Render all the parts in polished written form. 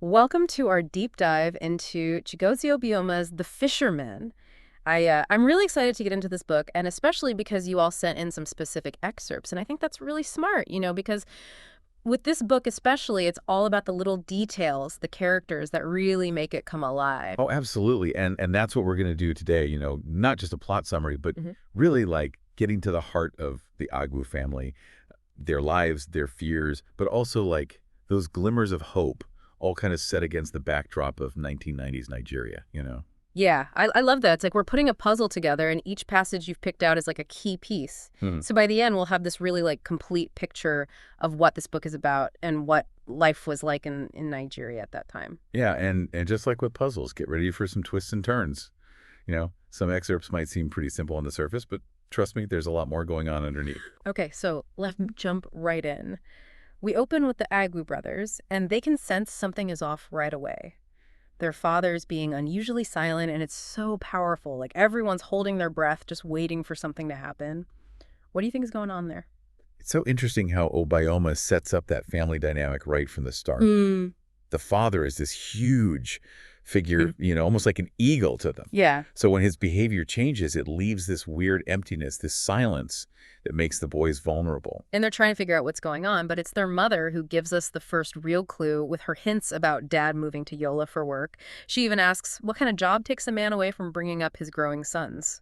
Welcome to our deep dive into Chigozie Obioma's The Fisherman. I'm really excited to get into this book, and especially because you all sent in some specific excerpts. And I think that's really smart, because with this book especially, it's all about the little details, the characters that really make it come alive. Oh, absolutely. And that's what we're going to do today, not just a plot summary, but Hmm. really like getting to the heart of the Agwu family, their lives, their fears, but also like those glimmers of hope, all kind of set against the backdrop of 1990s Nigeria. Yeah, I love that. It's like we're putting a puzzle together, and each passage you've picked out is like a key piece. Hmm. So by the end, we'll have this really like complete picture of what this book is about and what life was like in Nigeria at that time. Yeah, and just like with puzzles, get ready for some twists and turns. Some excerpts might seem pretty simple on the surface, but trust me, there's a lot more going on underneath. Okay, so let's jump right in. We open with the Agwu brothers, and they can sense something is off right away. Their father's being unusually silent, and it's so powerful. Like everyone's holding their breath, just waiting for something to happen. What do you think is going on there? It's so interesting how Obioma sets up that family dynamic right from the start. Mm. The father is this huge figure, almost like an eagle to them. Yeah. So when his behavior changes, it leaves this weird emptiness, this silence that makes the boys vulnerable. And they're trying to figure out what's going on, but it's their mother who gives us the first real clue with her hints about dad moving to Yola for work. She even asks, what kind of job takes a man away from bringing up his growing sons?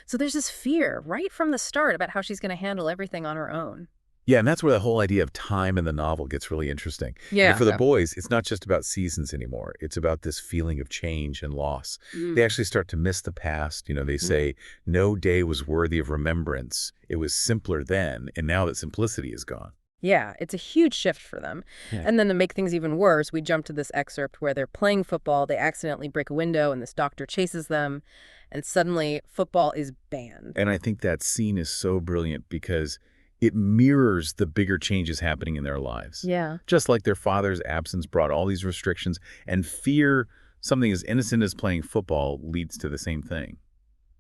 So there's this fear right from the start about how she's going to handle everything on her own. Yeah, and that's where the whole idea of time in the novel gets really interesting. Yeah. For the boys, it's not just about seasons anymore. It's about this feeling of change and loss. They Mm. actually start to miss the past. They say, no day was worthy of remembrance. It was simpler then, and now that simplicity is gone. Yeah, it's a huge shift for them. Yeah. And then to make things even worse, we jump to this excerpt where they're playing football, they accidentally break a window, and this doctor chases them, and suddenly football is banned. And I think that scene is so brilliant because it mirrors the bigger changes happening in their lives. Yeah. Just like their father's absence brought all these restrictions, and fear, something as innocent as playing football, leads to the same thing.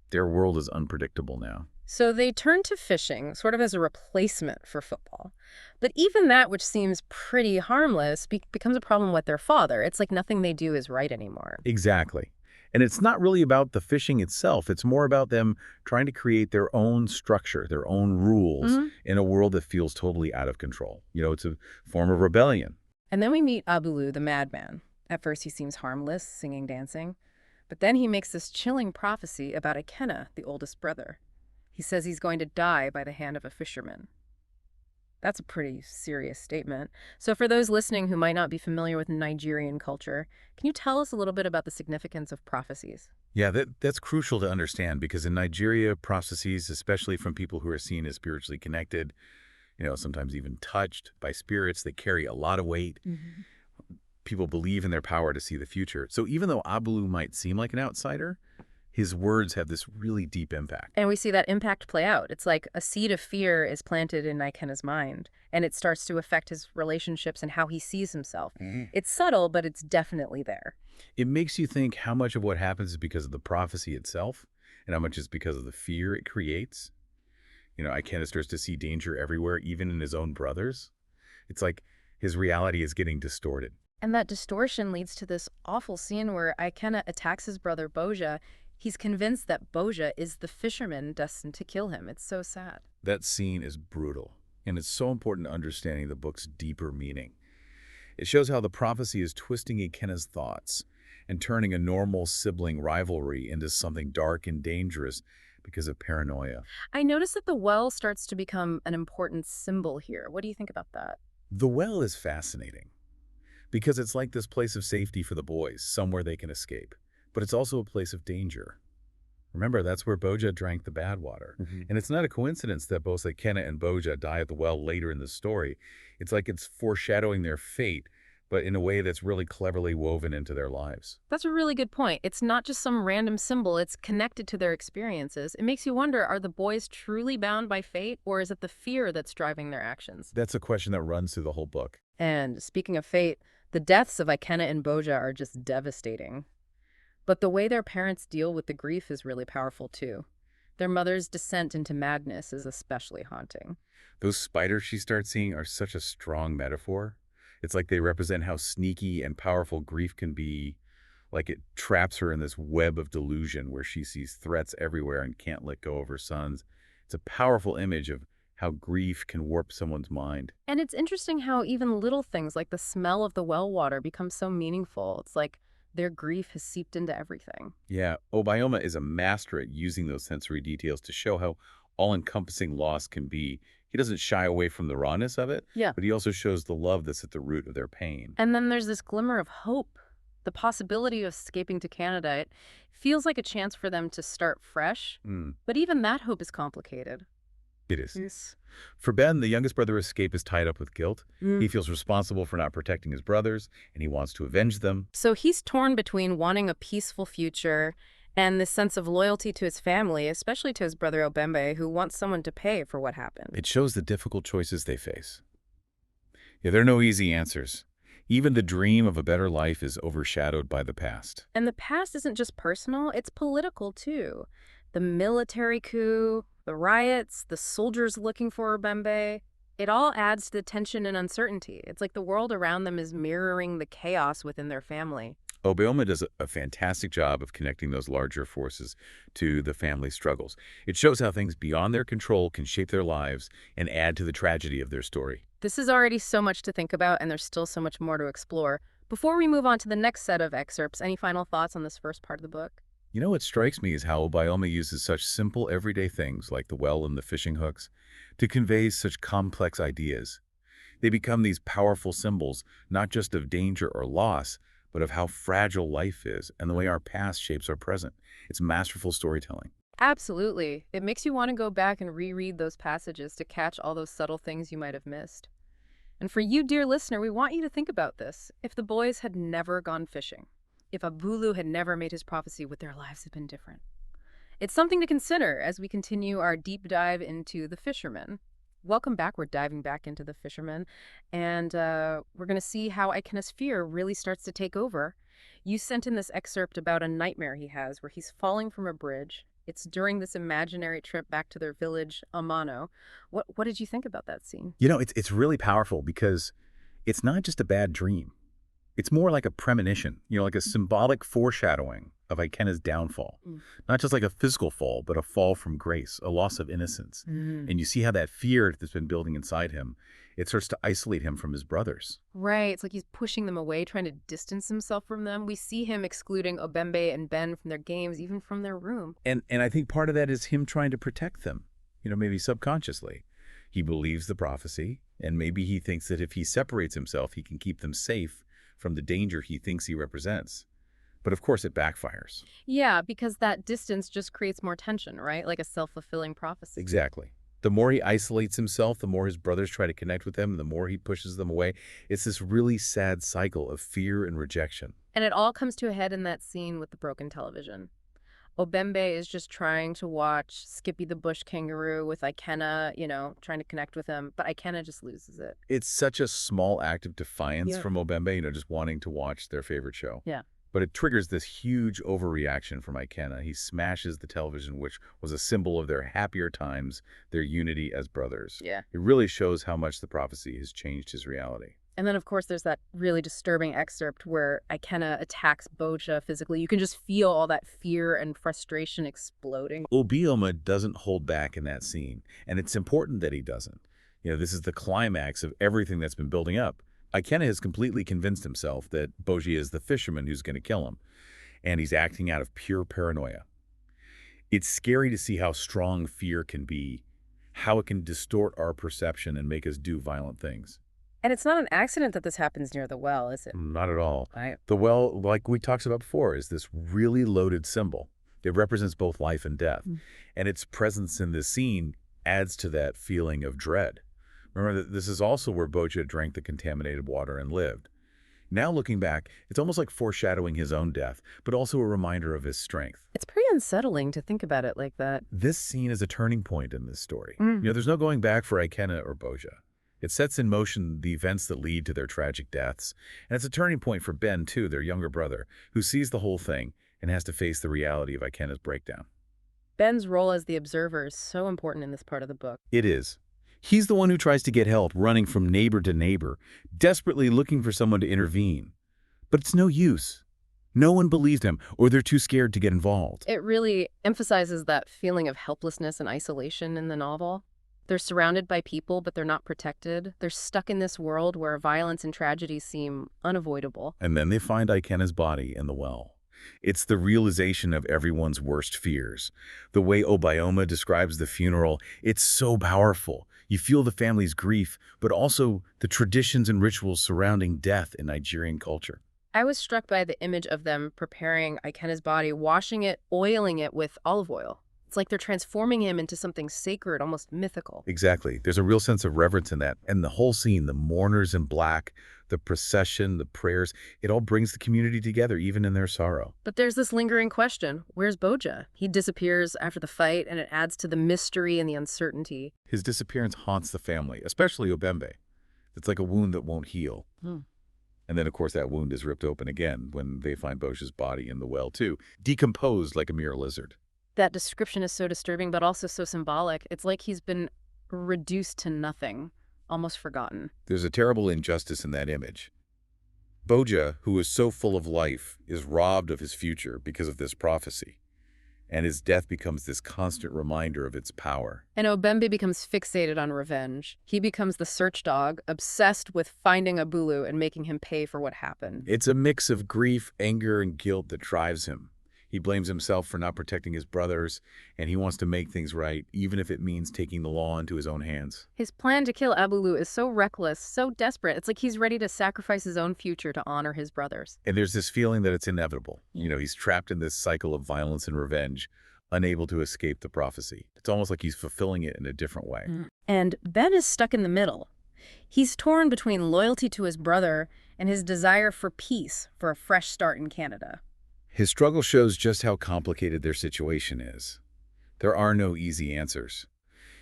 Their world is unpredictable now. So they turn to fishing, sort of as a replacement for football. But even that, which seems pretty harmless, becomes a problem with their father. It's like nothing they do is right anymore. Exactly. And it's not really about the fishing itself. It's more about them trying to create their own structure, their own rules Hmm. in a world that feels totally out of control. It's a form of rebellion. And then we meet Abulu, the madman. At first he seems harmless, singing, dancing. But then he makes this chilling prophecy about Ikenna, the oldest brother. He says he's going to die by the hand of a fisherman. That's a pretty serious statement. So for those listening who might not be familiar with Nigerian culture, can you tell us a little bit about the significance of prophecies? Yeah, that's crucial to understand because in Nigeria, prophecies, especially from people who are seen as spiritually connected, sometimes even touched by spirits, they carry a lot of weight. Hmm. People believe in their power to see the future. So even though Abulu might seem like an outsider, his words have this really deep impact. And we see that impact play out. It's like a seed of fear is planted in Ikenna's mind, and it starts to affect his relationships and how he sees himself. Mhm. It's subtle, but it's definitely there. It makes you think how much of what happens is because of the prophecy itself and how much is because of the fear it creates. Ikenna starts to see danger everywhere, even in his own brothers. It's like his reality is getting distorted. And that distortion leads to this awful scene where Ikenna attacks his brother Boja. He's convinced that Boja is the fisherman destined to kill him. It's so sad. That scene is brutal, and it's so important to understanding the book's deeper meaning. It shows how the prophecy is twisting Ikenna's thoughts and turning a normal sibling rivalry into something dark and dangerous because of paranoia. I notice that the well starts to become an important symbol here. What do you think about that? The well is fascinating because it's like this place of safety for the boys, somewhere they can escape. But it's also a place of danger. Remember, that's where Boja drank the bad water. And it's not a coincidence that both Ikenna and Boja die at the well later in the story. It's like it's foreshadowing their fate, but in a way that's really cleverly woven into their lives. That's a really good point. It's not just some random symbol, it's connected to their experiences. It makes you wonder, are the boys truly bound by fate, or is it the fear that's driving their actions? That's a question that runs through the whole book. And speaking of fate, the deaths of Ikenna and Boja are just devastating. But the way their parents deal with the grief is really powerful too. Their mother's descent into madness is especially haunting. Those spiders she starts seeing are such a strong metaphor. It's like they represent how sneaky and powerful grief can be. Like it traps her in this web of delusion where she sees threats everywhere and can't let go of her sons. It's a powerful image of how grief can warp someone's mind. And it's interesting how even little things like the smell of the well water become so meaningful. It's like their grief has seeped into everything. Yeah, Obioma is a master at using those sensory details to show how all-encompassing loss can be. He doesn't shy away from the rawness of it, Yeah. but he also shows the love that's at the root of their pain. And then there's this glimmer of hope, the possibility of escaping to Canada. It feels like a chance for them to start fresh, Mm, but even that hope is complicated. it is. Yes. For Ben, the youngest brother's escape is tied up with guilt. Mm. He feels responsible for not protecting his brothers, and he wants to avenge them. So he's torn between wanting a peaceful future and this sense of loyalty to his family, especially to his brother Obembe, who wants someone to pay for what happened. It shows the difficult choices they face. Yeah, there are no easy answers. Even the dream of a better life is overshadowed by the past. And the past isn't just personal, it's political too. The military coup, the riots, the soldiers looking for Obembe, it all adds to the tension and uncertainty. It's like the world around them is mirroring the chaos within their family. Obioma does a fantastic job of connecting those larger forces to the family struggles. It shows how things beyond their control can shape their lives and add to the tragedy of their story. This is already so much to think about, and there's still so much more to explore. Before we move on to the next set of excerpts, any final thoughts on this first part of the book? You know what strikes me is how Obioma uses such simple everyday things like the well and the fishing hooks to convey such complex ideas. They become these powerful symbols, not just of danger or loss, but of how fragile life is and the way our past shapes our present. It's masterful storytelling. Absolutely. It makes you want to go back and reread those passages to catch all those subtle things you might have missed. And for you, dear listener, we want you to think about this. If the boys had never gone fishing, if Abulu had never made his prophecy, would their lives have been different? It's something to consider as we continue our deep dive into the fishermen. Welcome back. We're diving back into the fishermen, and we're going to see how Ikena's fear really starts to take over. You sent in this excerpt about a nightmare he has where he's falling from a bridge. It's during this imaginary trip back to their village, Amano. What did you think about that scene? You know, it's really powerful because it's not just a bad dream. It's more like a premonition, like a symbolic foreshadowing of Ikena's downfall. Mm. Not just like a physical fall, but a fall from grace, a loss of innocence. Mm. And you see how that fear that's been building inside him, it starts to isolate him from his brothers. Right. It's like he's pushing them away, trying to distance himself from them. We see him excluding Obembe and Ben from their games, even from their room. And I think part of that is him trying to protect them, maybe subconsciously. He believes the prophecy, and maybe he thinks that if he separates himself, he can keep them safe from the danger he thinks he represents. But of course it backfires. Yeah, because that distance just creates more tension, right? Like a self-fulfilling prophecy. Exactly. The more he isolates himself, the more his brothers try to connect with him, and the more he pushes them away. It's this really sad cycle of fear and rejection. And it all comes to a head in that scene with the broken television. Obembe is just trying to watch Skippy the bush kangaroo with Ikena, trying to connect with him, but Ikena just loses it. It's such a small act of defiance Yeah. from Obembe, just wanting to watch their favorite show. Yeah. But it triggers this huge overreaction from Ikena. He smashes the television, which was a symbol of their happier times, their unity as brothers. Yeah. It really shows how much the prophecy has changed his reality. And then, of course, there's that really disturbing excerpt where Ikena attacks Boja physically. You can just feel all that fear and frustration exploding. Obioma doesn't hold back in that scene, and it's important that he doesn't. This is the climax of everything that's been building up. Ikena has completely convinced himself that Boji is the fisherman who's going to kill him, and he's acting out of pure paranoia. It's scary to see how strong fear can be, how it can distort our perception and make us do violent things. And it's not an accident that this happens near the well, is it? Not at all. Right. The well, like we talked about before, is this really loaded symbol. It represents both life and death, and its presence in this scene adds to that feeling of dread. Remember that this is also where Boja drank the contaminated water and lived. Now looking back, it's almost like foreshadowing his own death, but also a reminder of his strength. It's pretty unsettling to think about it like that. This scene is a turning point in this story. There's no going back for Ikena or Boja. It sets in motion the events that lead to their tragic deaths. And it's a turning point for Ben, too, their younger brother, who sees the whole thing and has to face the reality of Ikena's breakdown. Ben's role as the observer is so important in this part of the book. It is. He's the one who tries to get help, running from neighbor to neighbor, desperately looking for someone to intervene. But it's no use. No one believes him, or they're too scared to get involved. It really emphasizes that feeling of helplessness and isolation in the novel. They're surrounded by people, but they're not protected. They're stuck in this world where violence and tragedy seem unavoidable. And then they find Ikena's body in the well. It's the realization of everyone's worst fears. The way Obioma describes the funeral, it's so powerful. You feel the family's grief, but also the traditions and rituals surrounding death in Nigerian culture. I was struck by the image of them preparing Ikena's body, washing it, oiling it with olive oil. It's like they're transforming him into something sacred, almost mythical. Exactly. There's a real sense of reverence in that. And the whole scene, the mourners in black, the procession, the prayers, it all brings the community together, even in their sorrow. But there's this lingering question. Where's Boja? He disappears after the fight, and it adds to the mystery and the uncertainty. His disappearance haunts the family, especially Obembe. It's like a wound that won't heal. And then, of course, that wound is ripped open again when they find Boja's body in the well, too, decomposed like a mere lizard. That description is so disturbing, but also so symbolic. It's like he's been reduced to nothing, almost forgotten. There's a terrible injustice in that image. Boja, who is so full of life, is robbed of his future because of this prophecy. And his death becomes this constant reminder of its power. And Obembe becomes fixated on revenge. He becomes the search dog, obsessed with finding Abulu and making him pay for what happened. It's a mix of grief, anger, and guilt that drives him. He blames himself for not protecting his brothers, and he wants to make things right, even if it means taking the law into his own hands. His plan to kill Abulu is so reckless, so desperate. It's like he's ready to sacrifice his own future to honor his brothers. And there's this feeling that it's inevitable. He's trapped in this cycle of violence and revenge, unable to escape the prophecy. It's almost like he's fulfilling it in a different way. And Ben is stuck in the middle. He's torn between loyalty to his brother and his desire for peace, for a fresh start in Canada. His struggle shows just how complicated their situation is. There are no easy answers.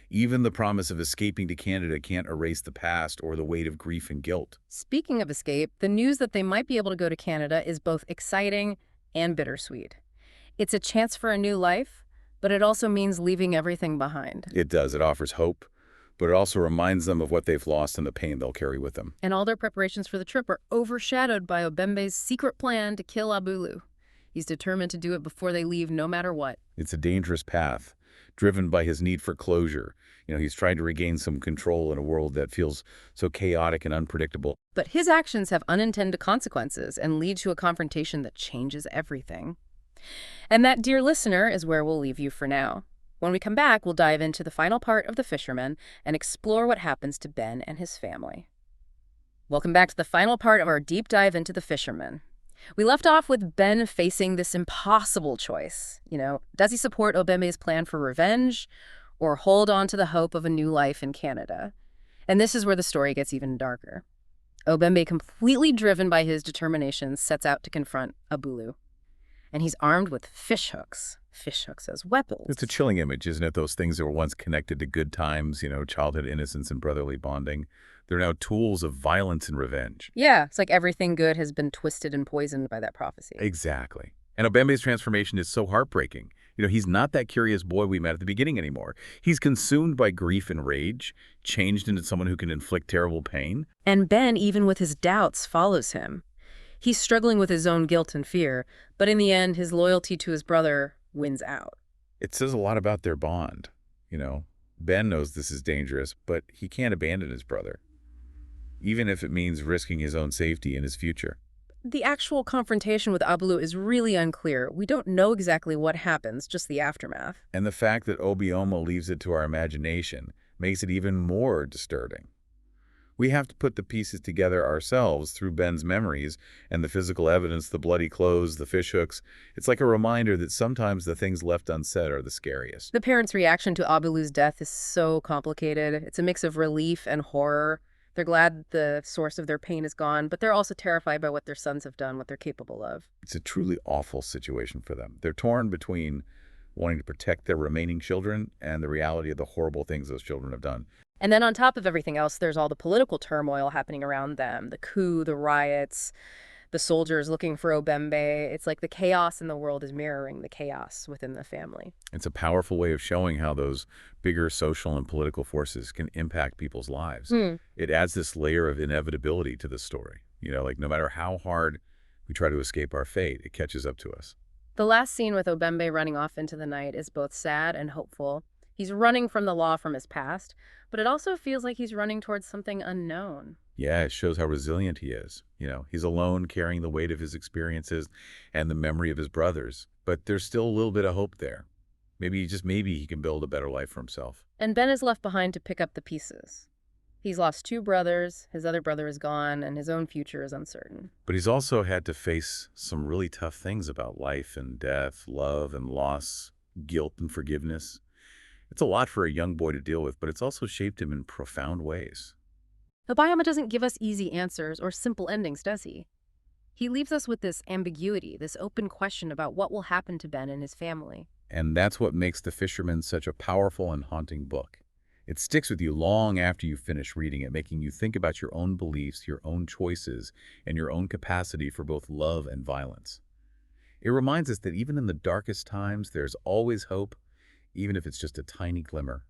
Even the promise of escaping to Canada can't erase the past or the weight of grief and guilt. Speaking of escape, the news that they might be able to go to Canada is both exciting and bittersweet. It's a chance for a new life, but it also means leaving everything behind. It does. It offers hope, but it also reminds them of what they've lost and the pain they'll carry with them. And all their preparations for the trip are overshadowed by Obembe's secret plan to kill Abulu. He's determined to do it before they leave, no matter what. It's a dangerous path, driven by his need for closure. He's trying to regain some control in a world that feels so chaotic and unpredictable. But his actions have unintended consequences and lead to a confrontation that changes everything. And that, dear listener, is where we'll leave you for now. When we come back, we'll dive into the final part of The Fisherman and explore what happens to Ben and his family. Welcome back to the final part of our deep dive into The Fisherman. We left off with Ben facing this impossible choice. Does he support Obembe's plan for revenge or hold on to the hope of a new life in Canada? And this is where the story gets even darker. Obembe, completely driven by his determination, sets out to confront Abulu. And he's armed with fishhooks as weapons. It's a chilling image, isn't it? Those things that were once connected to good times, childhood innocence and brotherly bonding. They're now tools of violence and revenge. Yeah, it's like everything good has been twisted and poisoned by that prophecy. Exactly. And Obembe's transformation is so heartbreaking. He's not that curious boy we met at the beginning anymore. He's consumed by grief and rage, changed into someone who can inflict terrible pain. And Ben, even with his doubts, follows him. He's struggling with his own guilt and fear, but in the end, his loyalty to his brother wins out. It says a lot about their bond. Ben knows this is dangerous, but he can't abandon his brother, even if it means risking his own safety and his future. The actual confrontation with Abulu is really unclear. We don't know exactly what happens, just the aftermath. And the fact that Obioma leaves it to our imagination makes it even more disturbing. We have to put the pieces together ourselves through Ben's memories and the physical evidence, the bloody clothes, the fishhooks. It's like a reminder that sometimes the things left unsaid are the scariest. The parents' reaction to Abulu's death is so complicated. It's a mix of relief and horror. They're glad the source of their pain is gone, but they're also terrified by what their sons have done, what they're capable of. It's a truly awful situation for them. They're torn between wanting to protect their remaining children and the reality of the horrible things those children have done. And then on top of everything else, there's all the political turmoil happening around them, the coup, the riots, The soldiers looking for Obembe. It's like the chaos in the world is mirroring the chaos within the family. It's a powerful way of showing how those bigger social and political forces can impact people's lives. Hmm. It adds this layer of inevitability to the story. Like no matter how hard we try to escape our fate, it catches up to us. The last scene with Obembe running off into the night is both sad and hopeful. He's running from the law from his past, but it also feels like he's running towards something unknown. Yeah, it shows how resilient he is. He's alone carrying the weight of his experiences and the memory of his brothers, but there's still a little bit of hope there. Maybe he can build a better life for himself. And Ben is left behind to pick up the pieces. He's lost two brothers, his other brother is gone, and his own future is uncertain. But he's also had to face some really tough things about life and death, love and loss, guilt and forgiveness. It's a lot for a young boy to deal with, but it's also shaped him in profound ways. Obioma doesn't give us easy answers or simple endings, does he? He leaves us with this ambiguity, this open question about what will happen to Ben and his family. And that's what makes The Fisherman such a powerful and haunting book. It sticks with you long after you finish reading it, making you think about your own beliefs, your own choices, and your own capacity for both love and violence. It reminds us that even in the darkest times, there's always hope, even if it's just a tiny glimmer.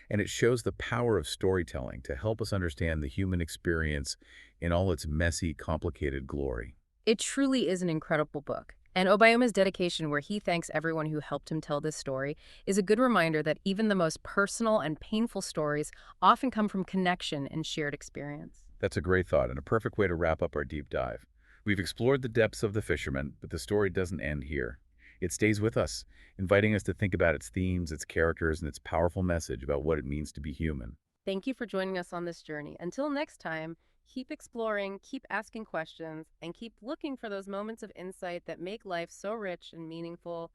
And it shows the power of storytelling to help us understand the human experience in all its messy, complicated glory. It truly is an incredible book. And Obayoma's dedication, where he thanks everyone who helped him tell this story, is a good reminder that even the most personal and painful stories often come from connection and shared experience. That's a great thought and a perfect way to wrap up our deep dive. We've explored the depths of The Fisherman, but the story doesn't end here. It stays with us, inviting us to think about its themes, its characters, and its powerful message about what it means to be human. Thank you for joining us on this journey. Until next time, keep exploring, keep asking questions, and keep looking for those moments of insight that make life so rich and meaningful.